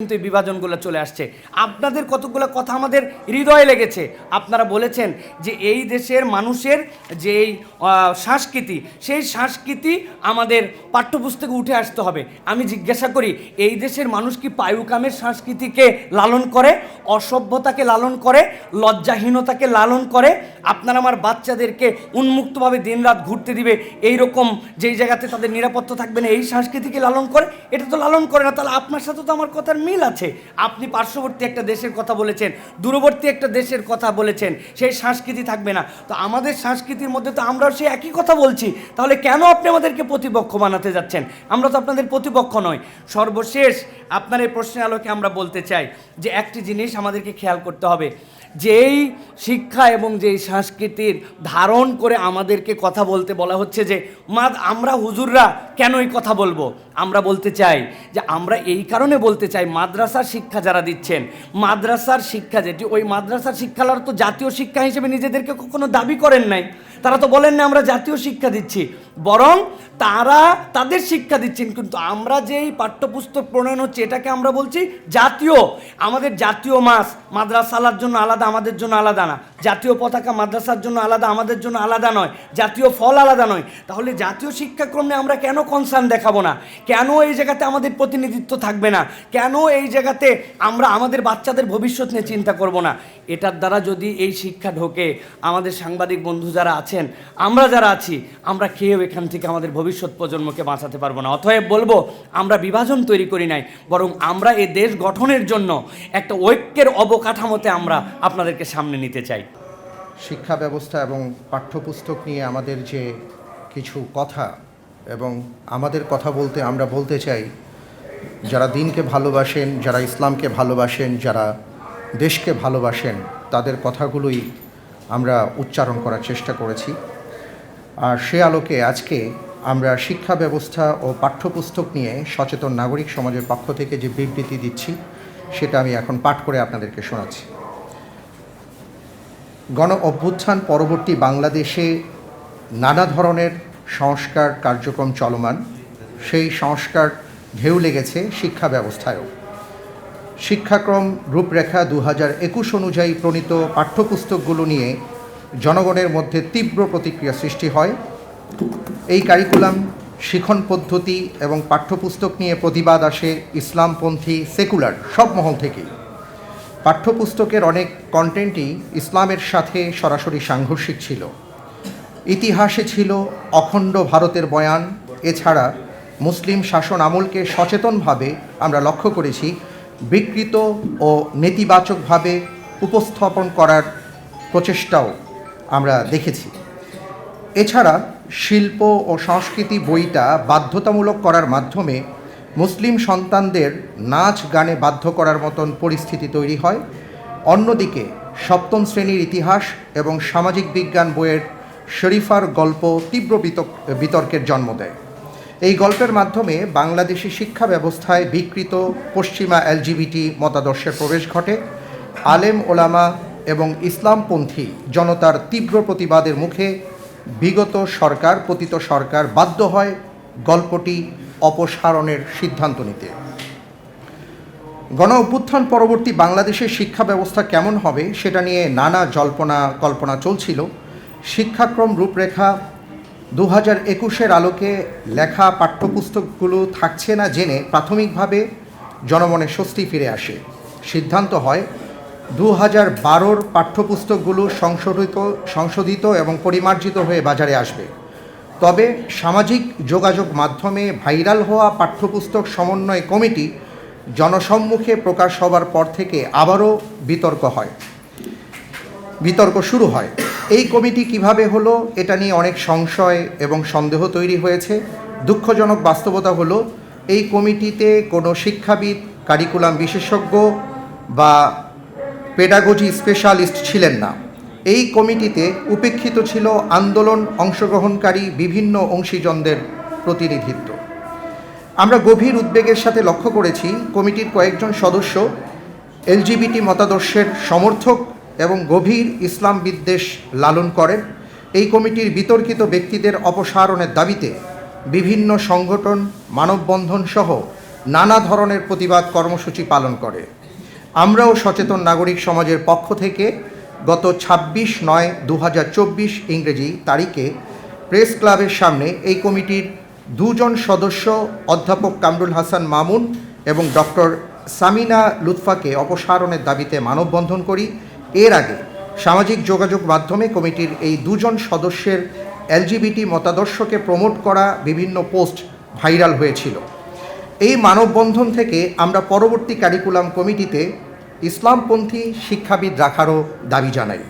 কিন্তু এই বিভাজনগুলো চলে আসছে। আপনাদের কতগুলো কথা আমাদের হৃদয়ে লেগেছে। আপনারা বলেছেন যে এই দেশের মানুষের যেই সংস্কৃতি, সেই সংস্কৃতি আমাদের পাঠ্যপুস্তকে উঠে আসতে হবে। আমি জিজ্ঞাসা করি, এই দেশের মানুষ কি পায়ুকামের সংস্কৃতিকে লালন করে, অসভ্যতাকে লালন করে, লজ্জাহীনতাকে লালন করে? আপনারা আমার বাচ্চাদেরকে উন্মুক্তভাবে দিনরাত ঘুরতে দিবে, এইরকম যেই জায়গাতে তাদের নিরাপত্তা থাকবে না, এই সংস্কৃতিকে লালন করে? এটা তো লালন করে না। তাহলে আপনার সাথে তো আমার কথার মিল আছে। আপনি পার্শ্ববর্তী একটা দেশের কথা বলেছেন, দূরবর্তী একটা দেশের কথা বলেছেন, সেই সংস্কৃতি থাকবে না। তো আমাদের সংস্কৃতির মধ্যে তো আমরাও সেই একই কথা বলছি। তাহলে কেন আপনি আমাদেরকে প্রতিপক্ষ বানাতে যাচ্ছেন? আমরা তো আপনাদের প্রতিপক্ষ নয়। সর্বশেষ আপনার এই প্রশ্নের আলোকে আমরা বলতে চাই যে একটি জিনিস আমাদেরকে খেয়াল করতে হবে, যেই শিক্ষা এবং যেই সংস্কৃতির ধারণ করে আমাদেরকে কথা বলতে বলা হচ্ছে, যে আমরা হুজুররা কেন এই কথা বলবো? আমরা বলতে চাই যে আমরা এই কারণে বলতে চাই, মাদ্রাসার শিক্ষা যারা দিচ্ছেন, মাদ্রাসার শিক্ষা যেটি, ওই মাদ্রাসার শিক্ষার তো জাতীয় শিক্ষা হিসেবে নিজেদেরকে কখনো দাবি করেন নাই। তারা তো বলেন না আমরা জাতীয় শিক্ষা দিচ্ছি, বরং তারা তাদের শিক্ষা দিচ্ছেন। কিন্তু আমরা যেই পাঠ্যপুস্তক প্রণয়ন হচ্ছে, এটাকে আমরা বলছি জাতীয়। আমাদের জাতীয় মাস মাদ্রাসার জন্য আলাদা, আমাদের জন্য আলাদা না। জাতীয় পতাকা মাদ্রাসার জন্য আলাদা, আমাদের জন্য আলাদা নয়। জাতীয় ফল আলাদা নয়। তাহলে জাতীয় শিক্ষাক্রমে আমরা কেন কনসার্ন দেখাবো না? কেন এই জায়গাতে আমাদের প্রতিনিধিত্ব থাকবে না? কেন এই জায়গাতে আমরা আমাদের বাচ্চাদের ভবিষ্যৎ নিয়ে চিন্তা করব না? এটার দ্বারা যদি এই শিক্ষা ঢোকে, আমাদের সাংবাদিক বন্ধু যারা আছেন, আমরা যারা আছি, আমরা কেউ এখান থেকে আমাদের ভবিষ্যৎ প্রজন্মকে বাঁচাতে পারবো না। অতএব বলবো, আমরা বিভাজন তৈরি করি নাই, বরং আমরা এই দেশ গঠনের জন্য একটা ঐক্যের অবকাঠামোতে আমরা আপনাদেরকে সামনে নিতে চাই। শিক্ষা ব্যবস্থা এবং পাঠ্যপুস্তক নিয়ে আমাদের যে কিছু কথা, এবং আমাদের কথা বলতে আমরা বলতে চাই, যারা দিনকে ভালোবাসেন, যারা ইসলামকে ভালোবাসেন, যারা দেশকে ভালোবাসেন, তাদের কথাগুলোই আমরা উচ্চারণ করার চেষ্টা করেছি। আর সে আলোকে আজকে আমরা শিক্ষা ব্যবস্থা ও পাঠ্যপুস্তক নিয়ে সচেতন নাগরিক সমাজের পক্ষ থেকে যে বিবৃতি দিচ্ছি, সেটা আমি এখন পাঠ করে আপনাদেরকে শোনাচ্ছি। গণ অভ্যুত্থান পরবর্তী বাংলাদেশে নানা ধরনের সংস্কার কার্যক্রম চলমান। সেই সংস্কার ঢেউ লেগেছে শিক্ষা ব্যবস্থায়ও। শিক্ষাক্রম রূপরেখা 2021 অনুযায়ী প্রণীত পাঠ্যপুস্তকগুলো নিয়ে জনগণের মধ্যে তীব্র প্রতিক্রিয়া সৃষ্টি হয়। এই কারিকুলাম, শিখন পদ্ধতি এবং পাঠ্যপুস্তক নিয়ে প্রতিবাদ আসে ইসলামপন্থী, সেকুলার সব মহল থেকেই। পাঠ্যপুস্তকের অনেক কন্টেন্টই ইসলামের সাথে সরাসরি সাংঘর্ষিক ছিল। ইতিহাসে ছিল অখণ্ড ভারতের বয়ান। এছাড়া মুসলিম শাসন আমলকে সচেতনভাবে আমরা লক্ষ্য করেছি বিকৃত ও নেতিবাচকভাবে উপস্থাপন করার প্রচেষ্টাও আমরা দেখেছি। এছাড়া শিল্প ও সংস্কৃতি বইটা বাধ্যতামূলক করার মাধ্যমে মুসলিম সন্তানদের নাচ গানে বাধ্য করার মতন পরিস্থিতি তৈরি হয়। অন্যদিকে সপ্তম শ্রেণীর ইতিহাস এবং সামাজিক বিজ্ঞান বইয়ের শরীফার গল্প তীব্র বিতর্কের জন্ম দেয়। এই গল্পের মাধ্যমে বাংলাদেশি শিক্ষা ব্যবস্থায় বিকৃত পশ্চিমা এলজিবিটি মতাদর্শের প্রবেশ ঘটে। আলেম ওলামা এবং ইসলামপন্থী জনতার তীব্র প্রতিবাদের মুখে বিগত সরকার, পতিত সরকার বাধ্য হয় গল্পটি অপসারণের সিদ্ধান্ত নিতে। গণ অভ্যুত্থান পরবর্তী বাংলাদেশের শিক্ষা ব্যবস্থা কেমন হবে সেটা নিয়ে নানা জল্পনা কল্পনা চলছিল। শিক্ষাক্রম রূপরেখা 2021 আলোকে লেখা পাঠ্যপুস্তকগুলো থাকছে না জেনে প্রাথমিকভাবে জনমনে স্বস্তি ফিরে আসে। সিদ্ধান্ত হয় 2012 পাঠ্যপুস্তকগুলো সংশোধিত এবং পরিমার্জিত হয়ে বাজারে আসবে। তবে সামাজিক যোগাযোগ মাধ্যমে ভাইরাল হওয়া পাঠ্যপুস্তক সমন্বয় কমিটি জনসম্মুখে প্রকাশ হবার পর থেকে আবারও বিতর্ক শুরু হয়। এই কমিটি কিভাবে হলো, এটা নিয়ে অনেক সংশয় এবং সন্দেহ তৈরি হয়েছে। দুঃখজনক বাস্তবতা হলো, এই কমিটিতে কোনো শিক্ষাবিদ, কারিকুলাম বিশেষজ্ঞ বা পেডাগজি স্পেশালিস্ট ছিলেন না। এই কমিটিতে উপেক্ষিত ছিল আন্দোলন অংশগ্রহণকারী বিভিন্ন অংশীজনদের প্রতিনিধিত্ব। আমরা গভীর উদ্বেগের সাথে লক্ষ্য করেছি কমিটির কয়েকজন সদস্য এলজিবিটি মতাদর্শের সমর্থক এবং গভীর ইসলাম বিদ্বেষ লালন করেন। এই কমিটির বিতর্কিত ব্যক্তিদের অপসারণের দাবিতে বিভিন্ন সংগঠন, মানববন্ধন সহ নানা ধরনের প্রতিবাদ কর্মসূচি পালন করে। আমরাও সচেতন নাগরিক সমাজের পক্ষ থেকে গত 26/9/2024 ইংরেজি তারিখে প্রেস ক্লাবের সামনে এই কমিটির দুজন সদস্য অধ্যাপক কামরুল হাসান মামুন এবং ডক্টর সামিনা লুৎফাকে অপসারণের দাবিতে মানববন্ধন করি। এর আগে সামাজিক যোগাযোগ মাধ্যমে কমিটির এই দুজন সদস্যের এলজিবিটি মতাদর্শকে প্রমোট করা বিভিন্ন পোস্ট ভাইরাল হয়েছিল। এই মানববন্ধন থেকে আমরা পরবর্তী কারিকুলাম কমিটিতে ইসলামপন্থী শিক্ষাবিদ রাখারও দাবি জানাই।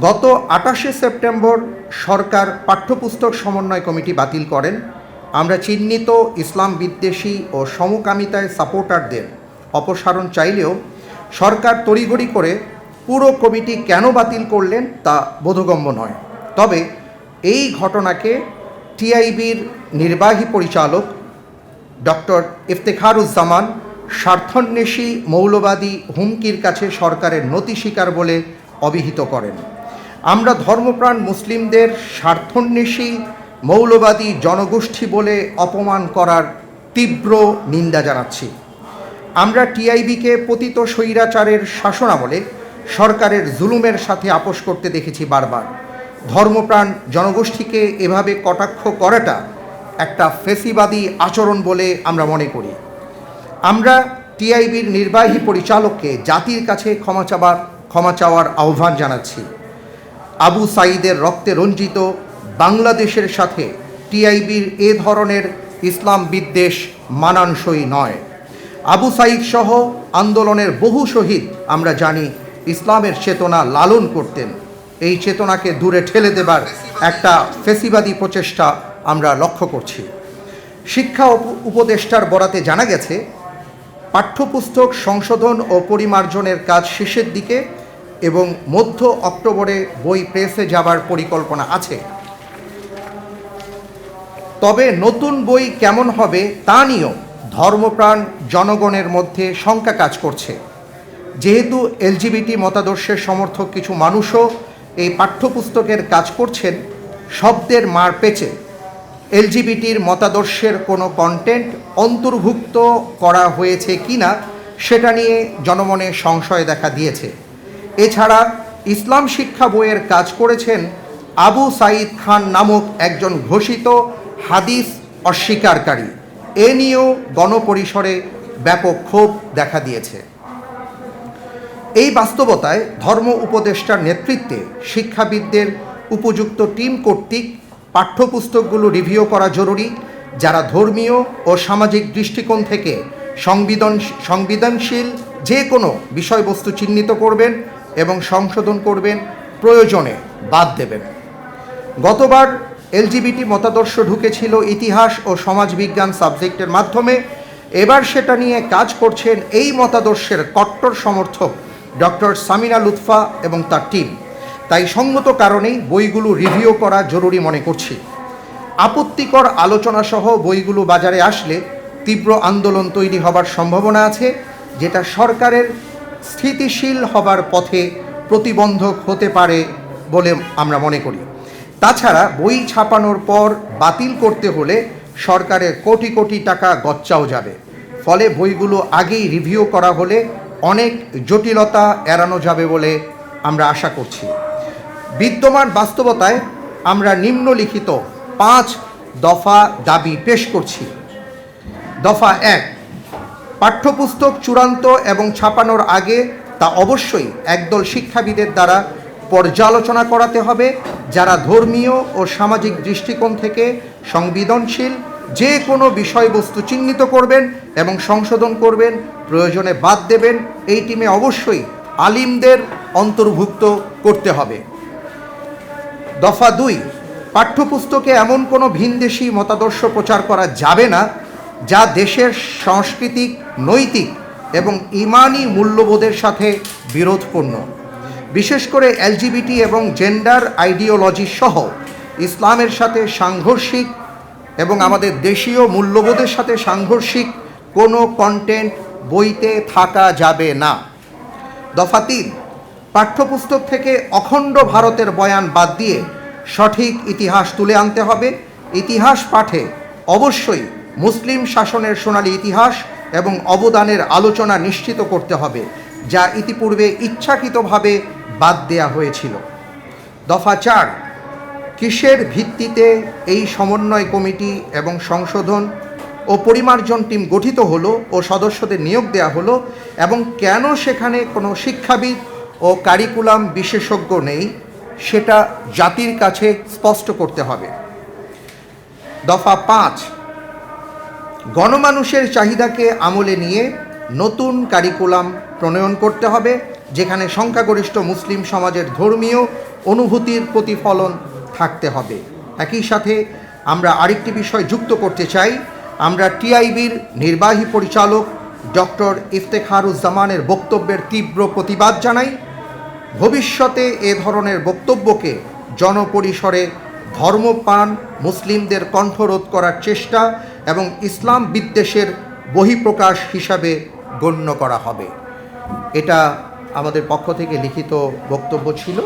গত 28শে সেপ্টেম্বর সরকার পাঠ্যপুস্তক সমন্বয় কমিটি বাতিল করেন। আমরা চিহ্নিত ইসলাম বিদ্বেষী ও সমকামিতায় সাপোর্টারদের অপসারণ চাইলেও সরকার তড়িঘড়ি করে পুরো কমিটি কেন বাতিল করলেন তা বোধগম্য নয়। তবে এই ঘটনাকে টিআইবির নির্বাহী পরিচালক ডক্টর ইফতেখারুজ্জামান স্বার্থান্বেষী মৌলবাদী হুমকির কাছে সরকারের নতি স্বীকার বলে অভিহিত করেন। আমরা ধর্মপ্রাণ মুসলিমদের স্বার্থান্বেষী মৌলবাদী জনগোষ্ঠী বলে অপমান করার তীব্র নিন্দা জানাচ্ছি। আমরা টিআইবিকে পতিত স্বৈরাচারের শাসনামলে সরকারের জুলুমের সাথে আপোষ করতে দেখেছি বারবার। ধর্মপ্রাণ জনগোষ্ঠীকে এভাবে কটাক্ষ করাটা একটা ফেসিবাদী আচরণ বলে আমরা মনে করি। আমরা টিআইবির নির্বাহী পরিচালককে জাতির কাছে ক্ষমা চাওয়ার আহ্বান জানাচ্ছি। আবু সাঈদের রক্তে রঞ্জিত বাংলাদেশের সাথে টিআইবির এ ধরনের ইসলাম বিদ্বেষ মানানসই নয়। আবু সাঈদ সহ আন্দোলনের বহু শহীদ আমরা জানি ইসলামের চেতনা লালন করতেন। এই চেতনাকে দূরে ঠেলে দেবার একটা ফেসিবাদী প্রচেষ্টা আমরা লক্ষ্য করছি। শিক্ষা উপদেষ্টার বরাতে জানা গেছে পাঠ্যপুস্তক সংশোধন ও পরিমার্জনের কাজ শেষের দিকে এবং মধ্য অক্টোবরে বই প্রেসে যাবার পরিকল্পনা আছে। তবে নতুন বই কেমন হবে তা নিয়েও ধর্মপ্রাণ জনগণের মধ্যে শঙ্কা কাজ করছে। যেহেতু এলজিবিটি মতাদর্শের সমর্থক কিছু মানুষও এই পাঠ্যপুস্তকের কাজ করছেন, শব্দের মার পেঁচে এলজিবিটির মতাদর্শের কোনো কন্টেন্ট অন্তর্ভুক্ত করা হয়েছে কিনা সেটা নিয়ে জনমনে সংশয় দেখা দিয়েছে। এছাড়া ইসলাম শিক্ষা বইয়ের কাজ করেছেন আবু সাঈদ খান নামক একজন ঘোষিত হাদিস অস্বীকারী। এ নিয়েও গণপরিসরে ব্যাপক ক্ষোভ দেখা দিয়েছে। এই বাস্তবতায় ধর্ম উপদেষ্টার নেতৃত্বে শিক্ষাবিদদের উপযুক্ত টিম কর্তৃক পাঠ্যপুস্তকগুলো রিভিউ করা জরুরি। যারা ধর্মীয় ও সামাজিক দৃষ্টিকোণ থেকে সংবেদনশীল যে কোনো বিষয়বস্তু চিহ্নিত করবেন এবং সংশোধন করবেন, প্রয়োজনে বাদ দেবেন। গতবার এলজিবিটি মতাদর্শ ঢুকেছিল ইতিহাস ও সমাজবিজ্ঞান সাবজেক্টের মাধ্যমে। এবার সেটা নিয়ে কাজ করছেন এই মতাদর্শের কট্টর সমর্থক ডক্টর সামিনা লুৎফা এবং তার টিম। তাই সঙ্গত কারণেই বইগুলো রিভিউ করা জরুরি মনে করছি। আপত্তিকর আলোচনা সহ বইগুলো বাজারে আসলে তীব্র আন্দোলন তৈরি হবার সম্ভাবনা আছে, যেটা সরকারের স্থিতিশীল হবার পথে প্রতিবন্ধক হতে পারে বলে আমরা মনে করি। তাছাড়া বই ছাপানোর পর বাতিল করতে হলে সরকারের কোটি কোটি টাকা গচ্চাও যাবে। ফলে বইগুলো আগেই রিভিউ করা হলে অনেক জটিলতা এড়ানো যাবে বলে আমরা আশা করছি। বিদ্যমান বাস্তবতায় আমরা নিম্নলিখিত 5 দফা দাবি পেশ করছি। দফা 1, পাঠ্যপুস্তক চূড়ান্ত এবং ছাপানোর আগে তা অবশ্যই একদল শিক্ষাবিদের দ্বারা পর্যালোচনা করাতে হবে, যারা ধর্মীয় ও সামাজিক দৃষ্টিকোণ থেকে সংবেদনশীল যে কোনো বিষয়বস্তু চিহ্নিত করবেন এবং সংশোধন করবেন, প্রয়োজনে বাদ দেবেন। এই টিমে অবশ্যই আলিমদের অন্তর্ভুক্ত করতে হবে। দফা 2, পাঠ্যপুস্তকে এমন কোনো ভিনদেশি মতাদর্শ প্রচার করা যাবে না যা দেশের সাংস্কৃতিক, নৈতিক এবং ইমানি মূল্যবোধের সাথে বিরোধপূর্ণ। বিশেষ করে এলজিবিটি এবং জেন্ডার আইডিওলজি সহ ইসলামের সাথে সাংঘর্ষিক এবং আমাদের দেশীয় মূল্যবোধের সাথে সাংঘর্ষিক কোনো কন্টেন্ট বইতে থাকা যাবে না। দফা 3, পাঠ্যপুস্তক থেকে অখণ্ড ভারতের বয়ান বাদ দিয়ে সঠিক ইতিহাস তুলে আনতে হবে। ইতিহাস পাঠে অবশ্যই মুসলিম শাসনের সোনালী ইতিহাস এবং অবদানের আলোচনা নিশ্চিত করতে হবে, যা ইতিপূর্বে ইচ্ছাকৃতভাবে বাদ দেয়া হয়েছিল। দফা 4, কিসের ভিত্তিতে এই সমন্বয় কমিটি এবং সংশোধন ও পরিমার্জন টিম গঠিত হলো ও সদস্যদের নিয়োগ দেয়া হলো, এবং কেন সেখানে কোনো শিক্ষাবিদ ও কারিকুলাম বিশেষজ্ঞ নেই, সেটা জাতির কাছে স্পষ্ট করতে হবে। দফা 5, গণমানুষের চাহিদাকে আমলে নিয়ে নতুন কারিকুলাম প্রণয়ন করতে হবে, যেখানে সংখ্যাগরিষ্ঠ মুসলিম সমাজের ধর্মীয় অনুভূতির প্রতিফলন থাকতে হবে। একই সাথে আমরা আরেকটি বিষয় যুক্ত করতে চাই। আমরা টিআইবির নির্বাহী পরিচালক ডক্টর ইফতেখারুজ্জামানের বক্তব্যের তীব্র প্রতিবাদ জানাই। ভবিষ্যতে এ ধরনের বক্তব্যকে জনপরিসরে ধর্মপ্রাণ মুসলিমদের কণ্ঠরোধ করার চেষ্টা এবং ইসলাম বিদ্বেষের বহিঃপ্রকাশ হিসাবে গণ্য করা হবে। এটা আমাদের পক্ষ থেকে লিখিত বক্তব্য ছিল।